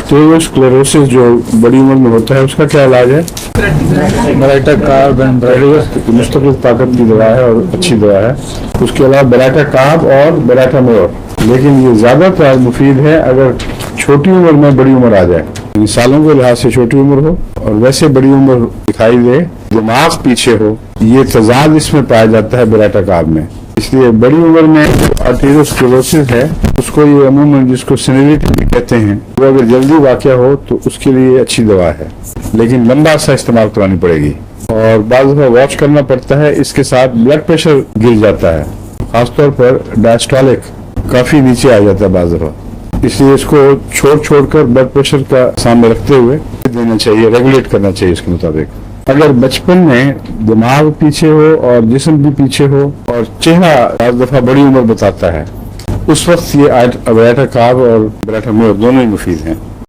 Arteriosclerosis जो बड़ी उम्र में होता है उसका क्या इलाज है? बेराटा कार्ब मुस्तकिल ताकत की दवा है और अच्छी दवा है। उसके अलावा बेराटा कार्ब और बेराटा मोर, लेकिन ये ज़्यादातर मुफीद है अगर छोटी उम्र में बड़ी उम्र आ जाए, सालों के लिहाज से छोटी उम्र हो और वैसे बड़ी उम्र दिखाई दे, दिमाग पीछे हो, ये तजाद इसमें पाया जाता है बेराटा कार्ब में। इसलिए बड़ी उम्र में आर्टेरियोस्क्लेरोसिस है उसको ये अमूमन जिसको सेनिलिटी भी कहते हैं, वो अगर जल्दी वाक़या हो तो उसके लिए अच्छी दवा है, लेकिन लंबा सा इस्तेमाल करानी पड़ेगी और बाज़ दफ़ा वॉच करना पड़ता है। इसके साथ ब्लड प्रेशर गिर जाता है, खासतौर पर डायस्टोलिक काफ़ी नीचे आ जाता है बाज़ दफ़ा, इसलिए इसको छोड़ कर ब्लड प्रेशर का सामने रखते हुए देना चाहिए, रेगुलेट करना चाहिए इसके मुताबिक। अगर बचपन में दिमाग पीछे हो और जिस्म भी पीछे हो और चेहरा बाज़ दफ़ा बड़ी उम्र बताता है, उस वक्त ये बेराटा कार्ब और बेराटा मोर दोनों ही मुफीद हैं।